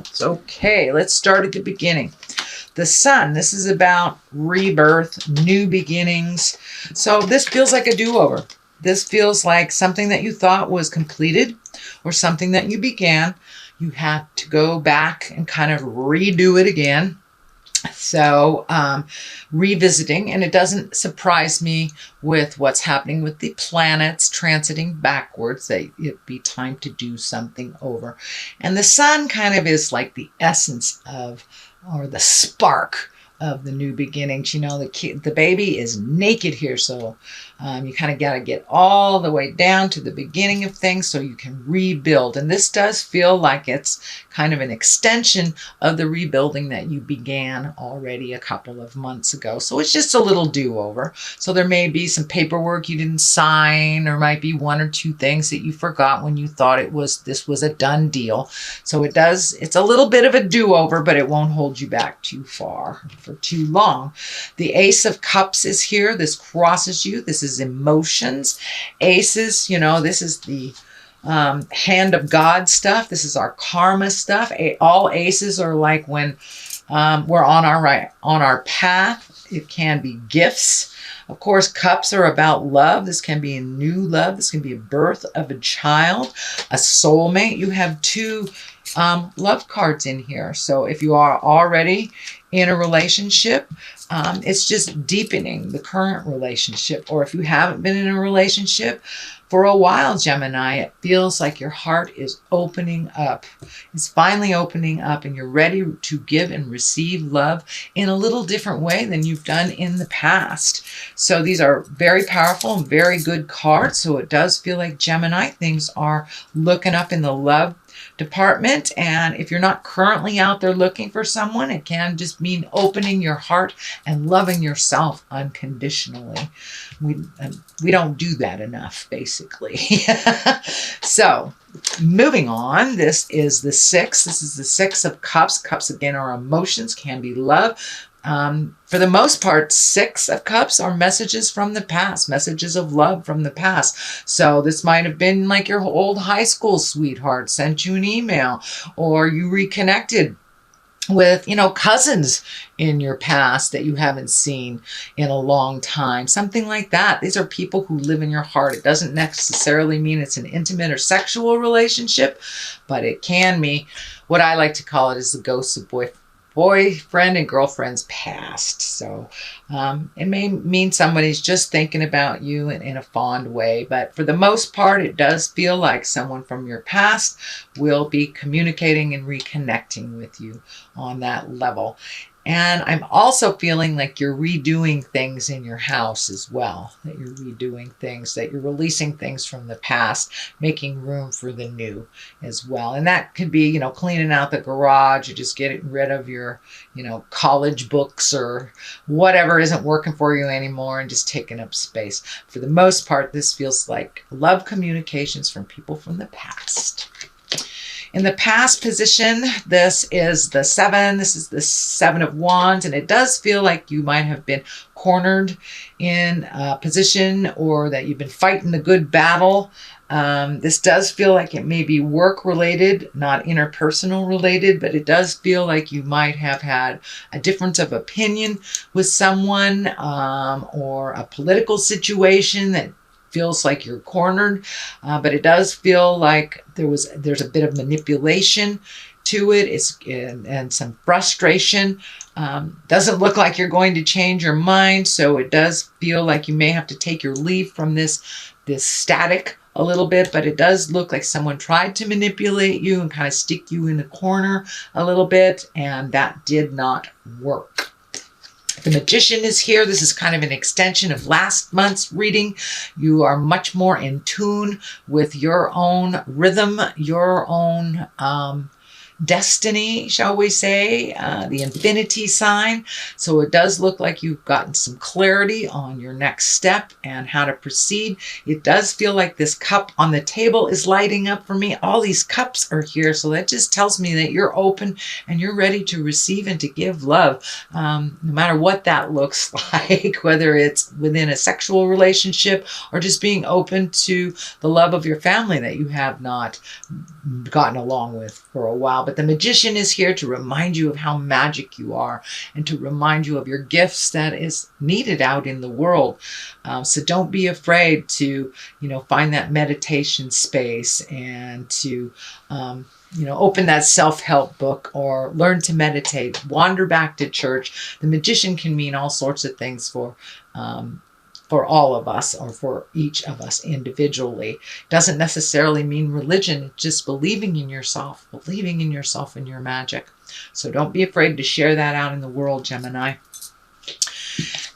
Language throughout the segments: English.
It's okay. Let's start at the beginning. The sun, this is about rebirth, new beginnings. So this feels like a do-over. This feels like something that you thought was completed or something that you began. You had to go back and kind of redo it again. So revisiting, and it doesn't surprise me with what's happening with the planets transiting backwards that it'd be time to do something over. And the sun kind of is like the essence of, or the spark of the new beginnings. You know, the baby is naked here, so you kind of got to get all the way down to the beginning of things so you can rebuild. And this does feel like it's kind of an extension of the rebuilding that you began already a couple of months ago. So it's just a little do-over. So there may be some paperwork you didn't sign, or might be one or two things that you forgot when you thought this was a done deal. So it's a little bit of a do-over, but it won't hold you back too far for too long. The Ace of Cups is here. This crosses you. This is emotions. Aces, you know, this is the hand of God stuff. This is our karma stuff. All aces are like when we're on our path. It can be gifts. Of course, cups are about love. This can be a new love. This can be a birth of a child, a soulmate. You have two love cards in here. So if you are already in a relationship, it's just deepening the current relationship. Or if you haven't been in a relationship for a while, Gemini, it feels like your heart is opening up. It's finally opening up, and you're ready to give and receive love in a little different way than you've done in the past. So these are very powerful and very good cards. So it does feel like, Gemini, things are looking up in the love department. And if you're not currently out there looking for someone, it can just mean opening your heart and loving yourself unconditionally. We don't do that enough, basically. So moving on, this is the six. This is the Six of Cups. Cups, again, are emotions, can be love. For the most part, Six of Cups are messages from the past, messages of love from the past. So this might have been like your old high school sweetheart sent you an email, or you reconnected with, you know, cousins in your past that you haven't seen in a long time, something like that. These are people who live in your heart. It doesn't necessarily mean it's an intimate or sexual relationship, but it can mean, what I like to call it, is the ghosts of boyfriend and girlfriend's past. So it may mean somebody's just thinking about you in a fond way, but for the most part, it does feel like someone from your past will be communicating and reconnecting with you on that level. And I'm also feeling like you're redoing things in your house as well, that you're redoing things, that you're releasing things from the past, making room for the new as well. And that could be, you know, cleaning out the garage, or just getting rid of your, you know, college books or whatever isn't working for you anymore and just taking up space. For the most part, this feels like love communications from people from the past. In the past position, this is the Seven. This is the Seven of Wands, and it does feel like you might have been cornered in a position, or that you've been fighting the good battle. This does feel like it may be work-related, not interpersonal related, but it does feel like you might have had a difference of opinion with someone, or a political situation that feels like you're cornered, but it does feel like there's a bit of manipulation to it. And some frustration. Doesn't look like you're going to change your mind, so it does feel like you may have to take your leave from this static a little bit, but it does look like someone tried to manipulate you and kind of stick you in a corner a little bit, and that did not work. The Magician is here. This is kind of an extension of last month's reading. You are much more in tune with your own rhythm, your own destiny, shall we say, the infinity sign. So it does look like you've gotten some clarity on your next step and how to proceed. It does feel like this cup on the table is lighting up for me. All these cups are here, so that just tells me that you're open and you're ready to receive and to give love, no matter what that looks like, whether it's within a sexual relationship or just being open to the love of your family that you have not gotten along with for a while. But But the Magician is here to remind you of how magic you are and to remind you of your gifts that is needed out in the world. So don't be afraid to, find that meditation space and to, open that self-help book or learn to meditate, wander back to church. The Magician can mean all sorts of things for all of us or for each of us individually. Doesn't necessarily mean religion. It's just believing in yourself and your magic. So don't be afraid to share that out in the world, Gemini.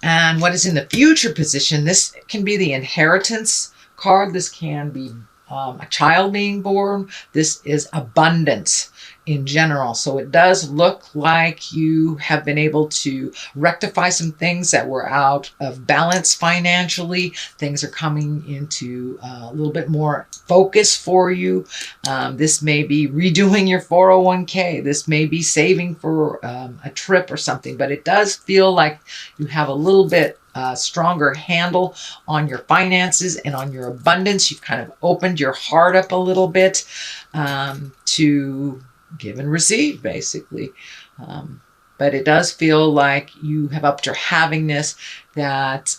And what is in the future position? This can be the inheritance card. This can be a child being born. This is abundance in general. So it does look like you have been able to rectify some things that were out of balance financially. Things are coming into a little bit more focus for you. This may be redoing your 401k. This may be saving for a trip or something, but it does feel like you have a little bit stronger handle on your finances and on your abundance. You've kind of opened your heart up a little bit to give and receive, basically. But it does feel like you have upped your havingness, that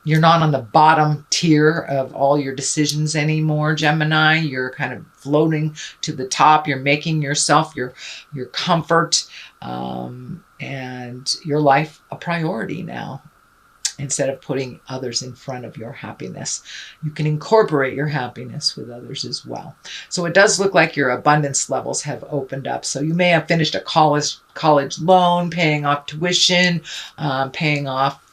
you're not on the bottom tier of all your decisions anymore, Gemini. You're kind of floating to the top. You're making yourself, your comfort, and your life a priority now. Instead of putting others in front of your happiness, you can incorporate your happiness with others as well. So it does look like your abundance levels have opened up. So you may have finished a college loan, paying off tuition, paying off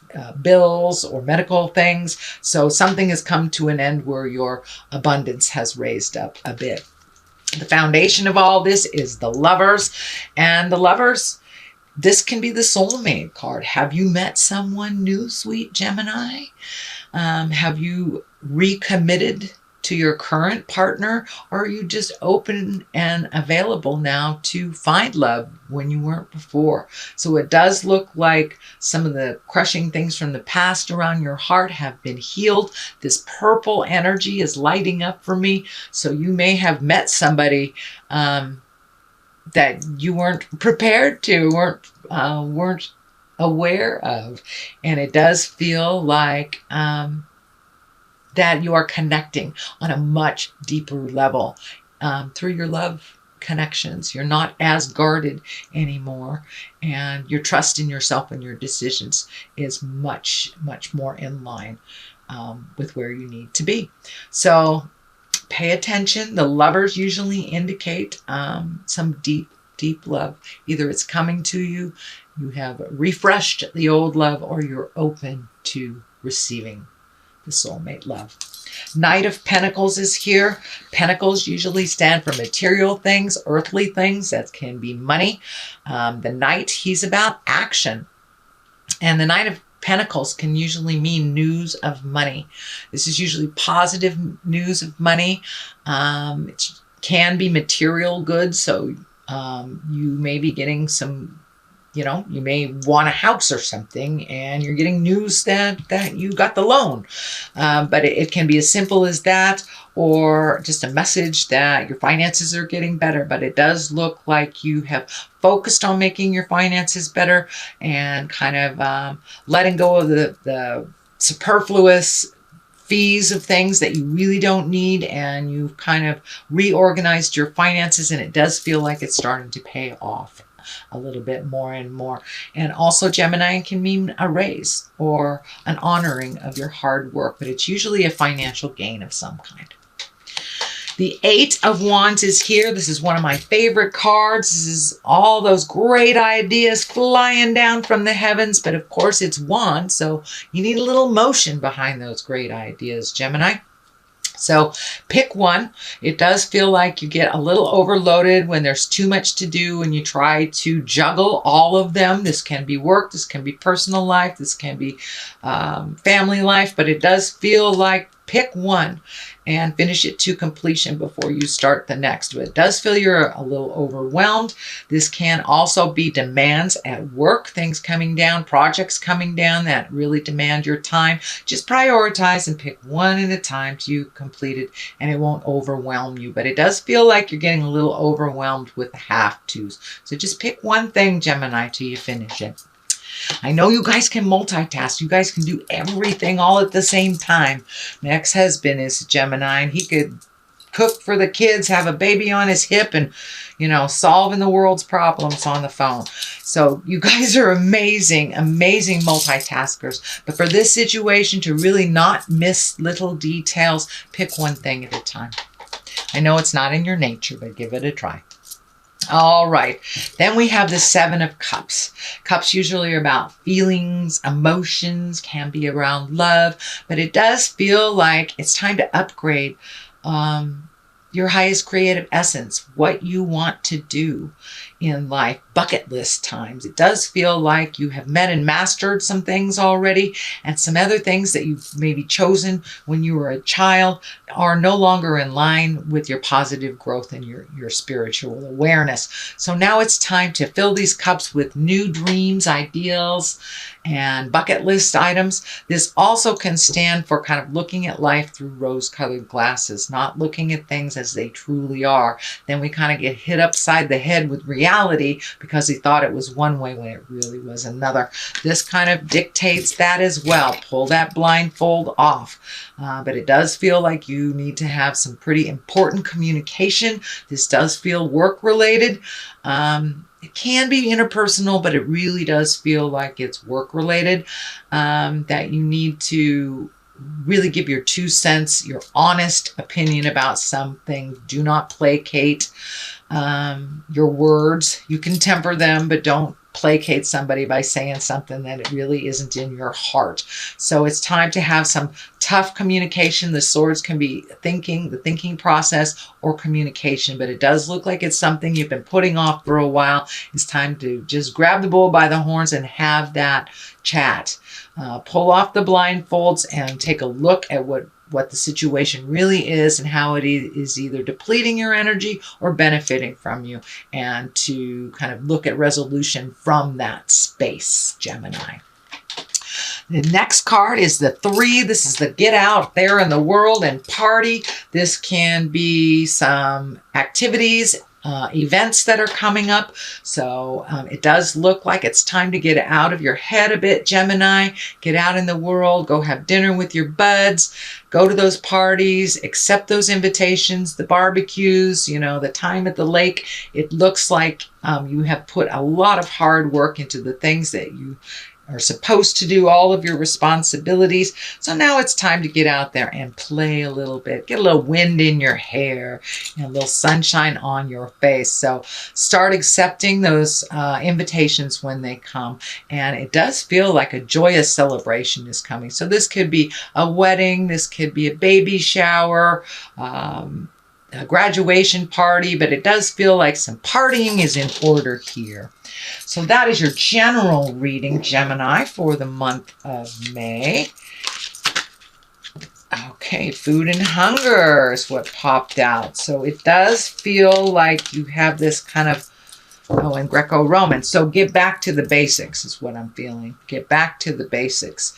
bills or medical things. So something has come to an end where your abundance has raised up a bit. The foundation of all this is the Lovers, and the Lovers, this can be the soulmate card. Have you met someone new, sweet Gemini? Have you recommitted to your current partner? Or are you just open and available now to find love when you weren't before? So it does look like some of the crushing things from the past around your heart have been healed. This purple energy is lighting up for me. So you may have met somebody that you weren't prepared to, weren't aware of. And it does feel like that you are connecting on a much deeper level through your love connections. You're not as guarded anymore, and your trust in yourself and your decisions is much, much more in line with where you need to be. So pay attention. The Lovers usually indicate some deep, deep love. Either it's coming to you, you have refreshed the old love, or you're open to receiving the soulmate love. Knight of Pentacles is here. Pentacles usually stand for material things, earthly things. That can be money. The Knight, he's about action. And the Knight of Pentacles can usually mean news of money. This is usually positive news of money. It can be material goods. So you may be getting some, you may want a house or something, and you're getting news that you got the loan. But it can be as simple as that, or just a message that your finances are getting better. But it does look like you have focused on making your finances better and kind of letting go of the superfluous fees of things that you really don't need, and you've kind of reorganized your finances, and it does feel like it's starting to pay off a little bit more and more. And also, Gemini can mean a raise or an honoring of your hard work, but it's usually a financial gain of some kind. The Eight of Wands is here. This is one of my favorite cards. This is all those great ideas flying down from the heavens, but of course it's wands, so you need a little motion behind those great ideas, Gemini. So pick one. It does feel like you get a little overloaded when there's too much to do and you try to juggle all of them. This can be work, this can be personal life, this can be family life, but it does feel like pick one and finish it to completion before you start the next. But it does feel you're a little overwhelmed. This can also be demands at work, things coming down, projects coming down that really demand your time. Just prioritize and pick one at a time to complete it, and it won't overwhelm you. But it does feel like you're getting a little overwhelmed with the have-tos. So just pick one thing, Gemini, till you finish it. I know you guys can multitask. You guys can do everything all at the same time. My ex-husband is a Gemini, and he could cook for the kids, have a baby on his hip, and, you know, solving the world's problems on the phone. So you guys are amazing, amazing multitaskers. But for this situation, to really not miss little details, pick one thing at a time. I know it's not in your nature, but give it a try. All right, then we have the Seven of Cups. Cups usually are about feelings, emotions, can be around love, but it does feel like it's time to upgrade your highest creative essence, what you want to do in life, bucket list times. It does feel like you have met and mastered some things already, and some other things that you've maybe chosen when you were a child are no longer in line with your positive growth and your spiritual awareness. So now it's time to fill these cups with new dreams, ideals, and bucket list items. This also can stand for kind of looking at life through rose-colored glasses, not looking at things as they truly are. Then we kind of get hit upside the head with reality because he thought it was one way when it really was another. This kind of dictates that as well. Pull that blindfold off. But it does feel like you need to have some pretty important communication. This does feel work-related. It can be interpersonal, but it really does feel like it's work-related, that you need to really give your 2 cents, your honest opinion about something. Do not placate your words. You can temper them, but don't placate somebody by saying something that it really isn't in your heart. So it's time to have some tough communication. The swords can be thinking, the thinking process, or communication, but it does look like it's something you've been putting off for a while. It's time to just grab the bull by the horns and have that chat. Pull off the blindfolds and take a look at what the situation really is and how it is either depleting your energy or benefiting from you, and to kind of look at resolution from that space, Gemini. The next card is the 3. This is the get out there in the world and party. This can be some activities, events that are coming up. So it does look like it's time to get out of your head a bit, Gemini. Get out in the world, go have dinner with your buds, go to those parties, accept those invitations, the barbecues, you know, the time at the lake. It looks like you have put a lot of hard work into the things that you are supposed to do, all of your responsibilities. So now it's time to get out there and play a little bit, get a little wind in your hair, and a little sunshine on your face. So start accepting those invitations when they come. And it does feel like a joyous celebration is coming. So this could be a wedding, this could be a baby shower, a graduation party, but it does feel like some partying is in order here. So that is your general reading, Gemini, for the month of May. Okay, food and hunger is what popped out. So it does feel like you have this kind of, in Greco-Roman. So get back to the basics is what I'm feeling. Get back to the basics.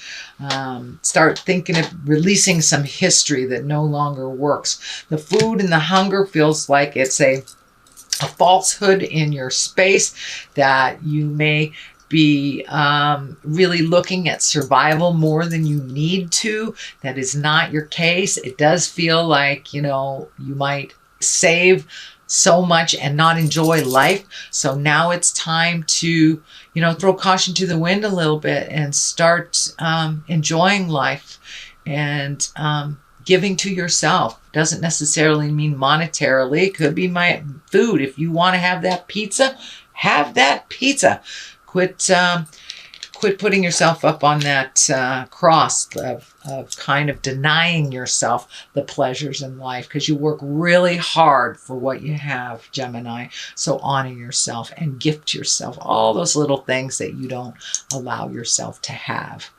Start thinking of releasing some history that no longer works. The food and the hunger feels like it's a falsehood in your space, that you may be really looking at survival more than you need to. That is not your case. It does feel like, you know, you might save so much and not enjoy life. So now it's time to, you know, throw caution to the wind a little bit and start enjoying life and giving to yourself. Doesn't necessarily mean monetarily. It could be my food. If you want to have that pizza, have that pizza. Quit putting yourself up on that cross of kind of denying yourself the pleasures in life, because you work really hard for what you have, Gemini. So honor yourself and gift yourself all those little things that you don't allow yourself to have.